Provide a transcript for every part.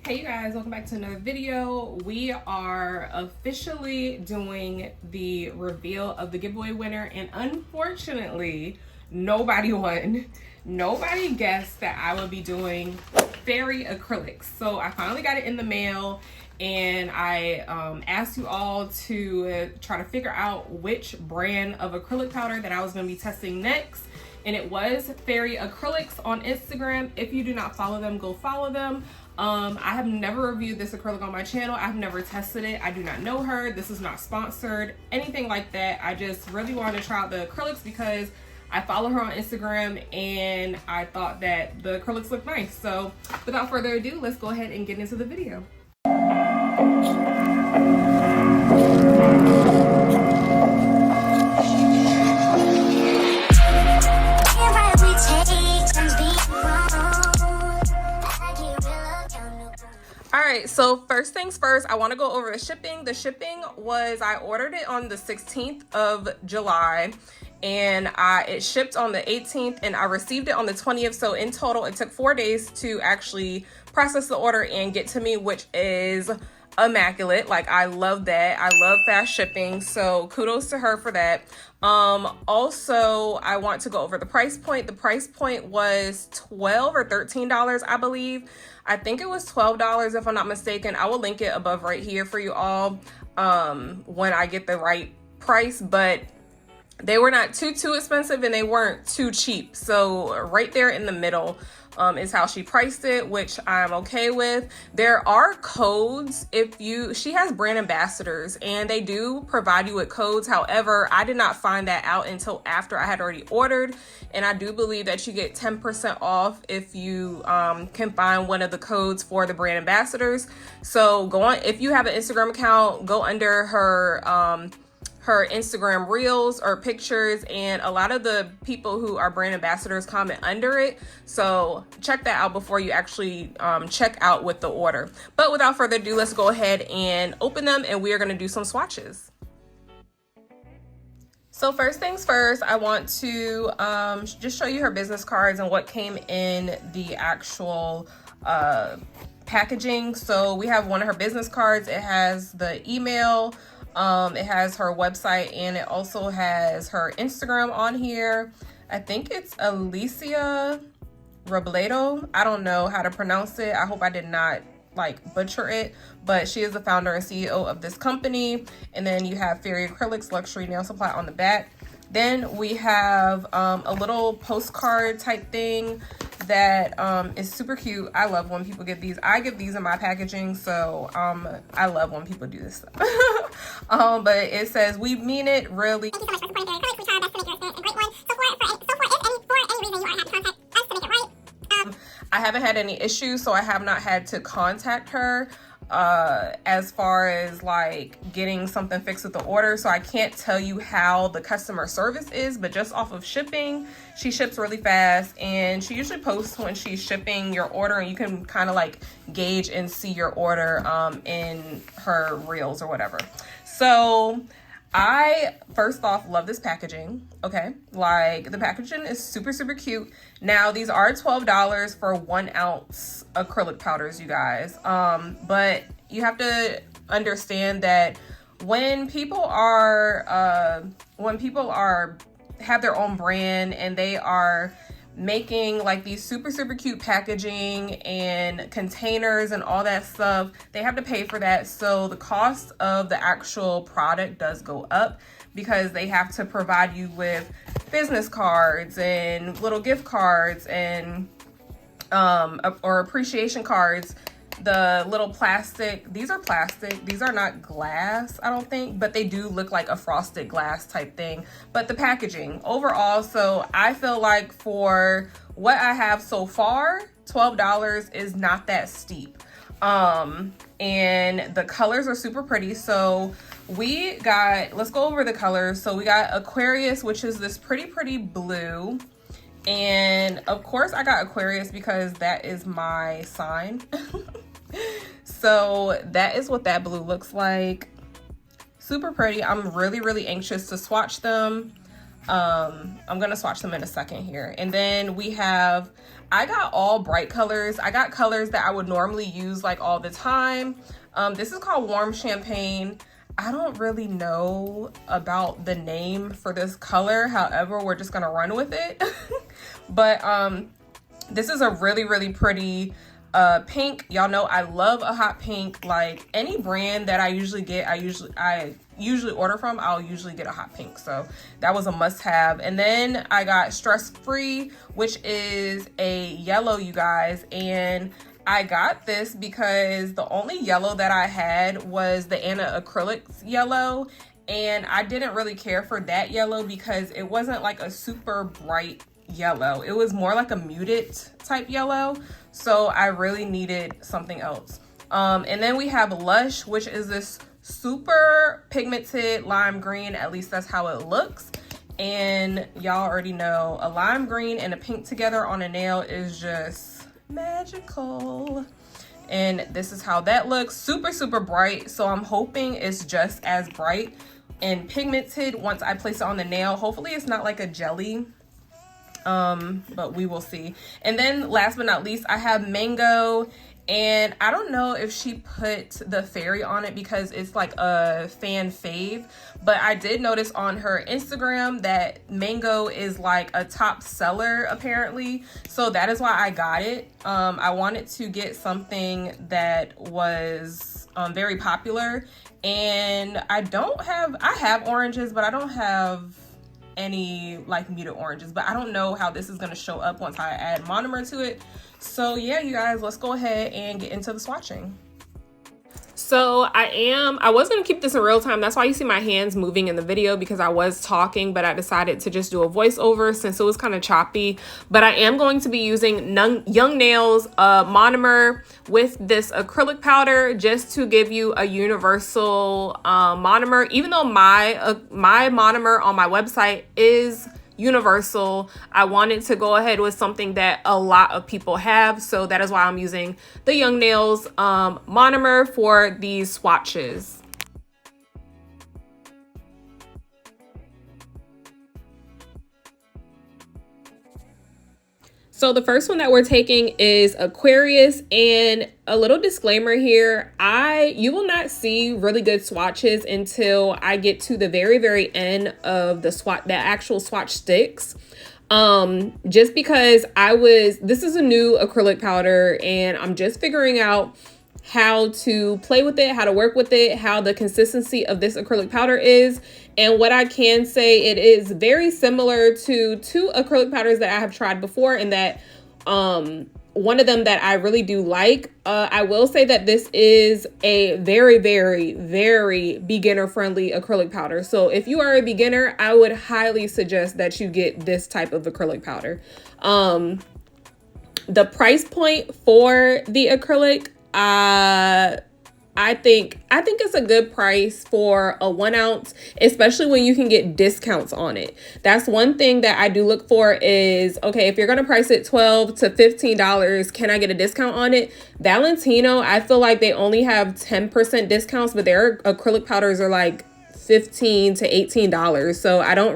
Hey you guys, welcome back to another video. We are officially doing the reveal of the giveaway winner, and unfortunately nobody won. Nobody guessed that I would be doing FairyAcrylix. So I finally got it in the mail, and I asked you all to try to figure out which brand of acrylic powder that I was going to be testing next. And it was FairyAcrylix on Instagram. If you do not follow them, go follow them. I have never reviewed this acrylic on my channel. I've never tested it. I do not know her. This is not sponsored, anything like that. I just really wanted to try out the acrylics because I follow her on Instagram and I thought that the acrylics looked nice. So without further ado, let's go ahead and get into the video. Alright, so first things first, I want to go over the shipping. The shipping was, I ordered it on the 16th of July and it shipped on the 18th and I received it on the 20th. So in total, it took 4 days to actually process the order and get to me, which is immaculate. Like, I love that. I love fast shipping, so kudos to her for that. Also, I want to go over the price point. The price point was $12 or $13, I believe. I think it was $12 if I'm not mistaken. I will link it above right here for you all when I get the right price, but they were not too expensive and they weren't too cheap. So right there in the middle is how she priced it, which I'm okay with. There are codes she has brand ambassadors and they do provide you with codes. However, I did not find that out until after I had already ordered. And I do believe that you get 10% off if you can find one of the codes for the brand ambassadors. So go on, if you have an Instagram account, go under her Instagram reels or pictures, and a lot of the people who are brand ambassadors comment under it. So check that out before you actually check out with the order. But without further ado, let's go ahead and open them and we are going to do some swatches. So first things first, I want to just show you her business cards and what came in the actual packaging. So we have one of her business cards. It has the email, it has her website, and it also has her Instagram on here. I think it's Leesa Robledo. I don't know how to pronounce it. I hope I did not butcher it, but she is the founder and CEO of this company. And then you have FairyAcrylix Luxury Nail Supply on the back. Then we have a little postcard type thing that is super cute. I love when people get these. I get these in my packaging, so I love when people do this stuff. But it says, "We mean it, really. Thank you so much for supporting FairyAcrylix. We try our best to make your experience a great one. So for any reason you are happy to contact us to make it right." I haven't had any issues, so I have not had to contact her as far as getting something fixed with the order. So I can't tell you how the customer service is, but just off of shipping, she ships really fast, and she usually posts when she's shipping your order, and you can kind of gauge and see your order in her reels or whatever. So I first off love this packaging. Okay, the packaging is super cute. Now these are $12 for 1 ounce acrylic powders, you guys. But you have to understand that when people have their own brand and they are making these super cute packaging and containers and all that stuff, they have to pay for that. So the cost of the actual product does go up because they have to provide you with business cards and little gift cards and or appreciation cards. The little plastic, these are plastic, these are not glass, I don't think, but they do look like a frosted glass type thing. But the packaging overall, so I feel like for what I have so far, $12 is not that steep. And the colors are super pretty. So we got, let's go over the colors. So we got Aquarius, which is this pretty blue. And of course I got Aquarius because that is my sign. So that is what that blue looks like. Super pretty. I'm really anxious to swatch them. I'm gonna swatch them in a second here. And then we have, I got all bright colors. I got colors that I would normally use like all the time. This is called Warm Champagne. I don't really know about the name for this color. However, we're just gonna run with it. But this is a really, really pretty pink. Y'all know I love a hot pink. Like any brand that I usually get, I usually order from, I'll usually get a hot pink. So that was a must have. And then I got Stress Free, which is a yellow, you guys. And I got this because the only yellow that I had was the FairyAcrylix yellow. And I didn't really care for that yellow because it wasn't like a super bright yellow. It was more like a muted type yellow. So I really needed something else. And then we have Lush, which is this super pigmented lime green. At least that's how it looks. And y'all already know a lime green and a pink together on a nail is just magical. And this is how that looks. Super, super bright. So I'm hoping it's just as bright and pigmented once I place it on the nail. Hopefully it's not like a jelly. But we will see. And then last but not least, I have Mango. And I don't know if she put the fairy on it because it's like a fan fave, but I did notice on her Instagram that Mango is like a top seller apparently. So that is why I got it. I wanted to get something that was very popular, and I have oranges, but I don't have any like muted oranges, but I don't know how this is going to show up once I add monomer to it. So yeah, you guys, let's go ahead and get into the swatching. So I was going to keep this in real time. That's why you see my hands moving in the video, because I was talking, but I decided to just do a voiceover since it was kind of choppy. But I am going to be using Young Nails monomer with this acrylic powder just to give you a universal monomer. Even though my monomer on my website is universal, I wanted to go ahead with something that a lot of people have, so that is why I'm using the Young Nails monomer for these swatches. So the first one that we're taking is Aquarius, and a little disclaimer here, you will not see really good swatches until I get to the very, very end of the actual swatch sticks. Just because this is a new acrylic powder and I'm just figuring out how to play with it, how to work with it, how the consistency of this acrylic powder is. And what I can say, it is very similar to two acrylic powders that I have tried before, and that one of them that I really do like. I will say that this is a very, very, very beginner friendly acrylic powder. So if you are a beginner, I would highly suggest that you get this type of acrylic powder. The price point for the acrylic, I think it's a good price for a 1 ounce, especially when you can get discounts on it. That's one thing that I do look for is, okay, if you're going to price it $12 to $15, can I get a discount on it? Valentino, I feel like they only have 10% discounts, but their acrylic powders are like $15 to $18. So I don't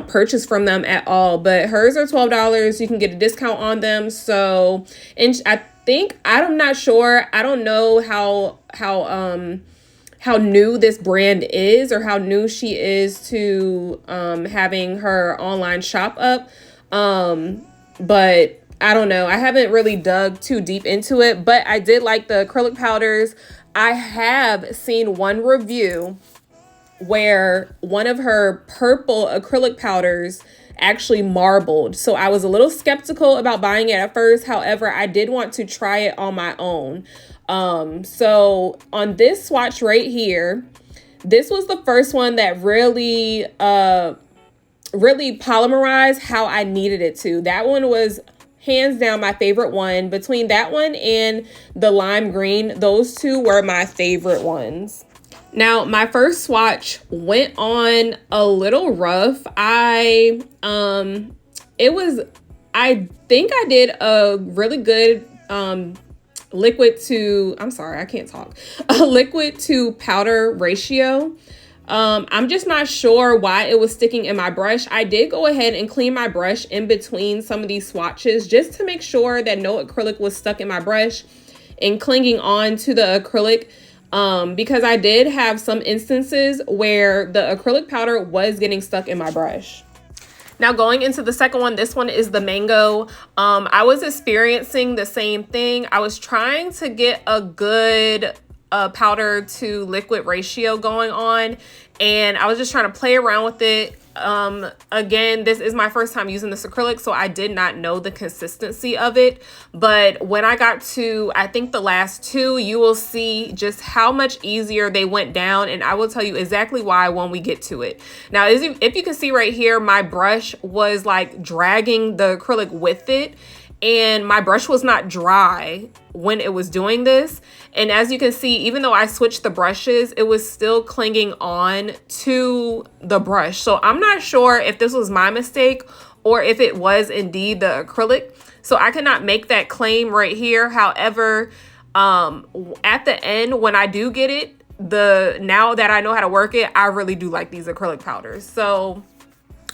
purchase from them at all, but hers are $12. You can get a discount on them. So, and I'm not sure. I don't know how new this brand is, or how new she is to having her online shop up. But I don't know. I haven't really dug too deep into it, but I did like the acrylic powders. I have seen one review where one of her purple acrylic powders actually marbled. So I was a little skeptical about buying it at first. However, I did want to try it on my own. So on this swatch right here, this was the first one that really polymerized how I needed it to. That one was hands down my favorite one. Between that one and the lime green, those two were my favorite ones. Now, my first swatch went on a little rough. I think I did a really good liquid to powder ratio. I'm just not sure why it was sticking in my brush. I did go ahead and clean my brush in between some of these swatches just to make sure that no acrylic was stuck in my brush and clinging on to the acrylic, because I did have some instances where the acrylic powder was getting stuck in my brush. Now going into the second one, this one is the mango. I was experiencing the same thing. I was trying to get a good powder to liquid ratio going on, and I was just trying to play around with it. Again, this is my first time using this acrylic, so I did not know the consistency of it. But when I got to, I think the last two, you will see just how much easier they went down, and I will tell you exactly why when we get to it. Now, if you can see right here, my brush was like dragging the acrylic with it, and my brush was not dry when it was doing this. And as you can see, even though I switched the brushes, it was still clinging on to the brush. So I'm not sure if this was my mistake or if it was indeed the acrylic. So I cannot make that claim right here. However, at the end, when I do get it, now that I know how to work it, I really do like these acrylic powders. So,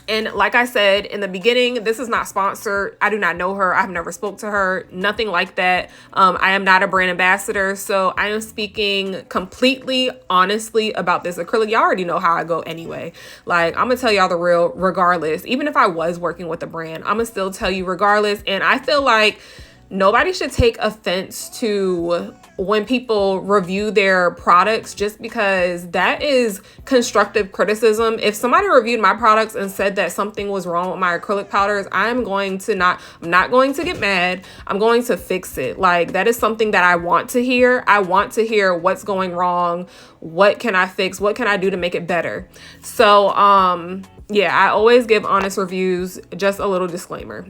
and like I said in the beginning, this is not sponsored. I do not know her. I've never spoke to her, nothing like that. I am not a brand ambassador. So I am speaking completely honestly about this acrylic. Y'all already know how I go anyway. Like, I'm gonna tell y'all the real regardless. Even if I was working with a brand, I'm gonna still tell you regardless. And I feel like nobody should take offense to when people review their products, just because that is constructive criticism. If somebody reviewed my products and said that something was wrong with my acrylic powders, I'm not going to get mad. I'm going to fix it. Like, that is something that I want to hear. I want to hear what's going wrong. What can I fix? What can I do to make it better? So, yeah, I always give honest reviews. Just a little disclaimer.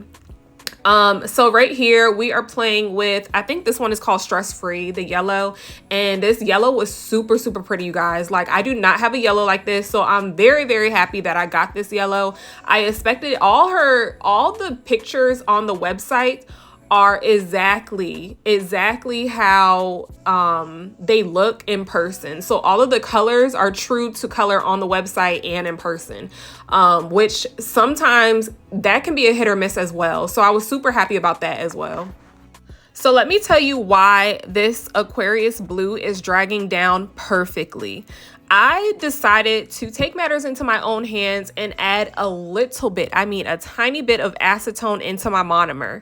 So right here we are playing with, I think this one is called Stress Free, the yellow, and this yellow was super pretty, you guys. Like, I do not have a yellow like this, so I'm very happy that I got this yellow. I expected all the pictures on the website are exactly how they look in person. So all of the colors are true to color on the website and in person, which sometimes that can be a hit or miss as well. So I was super happy about that as well. So let me tell you why this Aquarius blue is dragging down perfectly. I decided to take matters into my own hands and add a little bit, I mean a tiny bit of acetone into my monomer.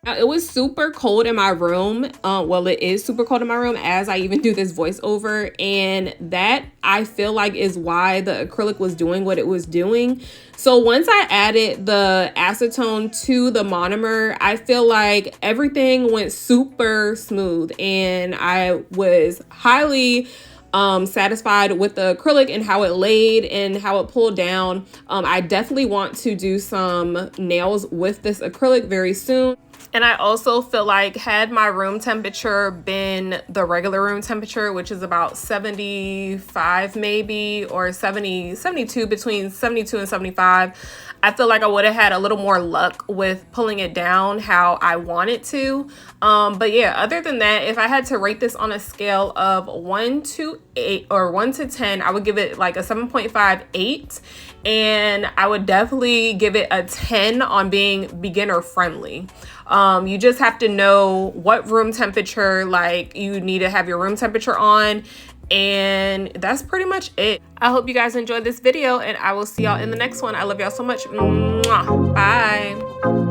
Now, it was super cold in my room. Well, it is super cold in my room as I even do this voiceover. And that, I feel like, is why the acrylic was doing what it was doing. So once I added the acetone to the monomer, I feel like everything went super smooth. And I was highly satisfied with the acrylic and how it laid and how it pulled down. I definitely want to do some nails with this acrylic very soon. And I also feel like, had my room temperature been the regular room temperature, which is about 75 maybe, or 72, between 72 and 75, I feel like I would have had a little more luck with pulling it down how I wanted to. But yeah, other than that, if I had to rate this on a scale of 1 to 8 or 1 to 10, I would give it like a 7.5, 8. And I would definitely give it a 10 on being beginner friendly. You just have to know what room temperature, like, you need to have your room temperature on, and that's pretty much it. I hope you guys enjoyed this video, and I will see y'all in the next one. I love y'all so much. Mwah. Bye.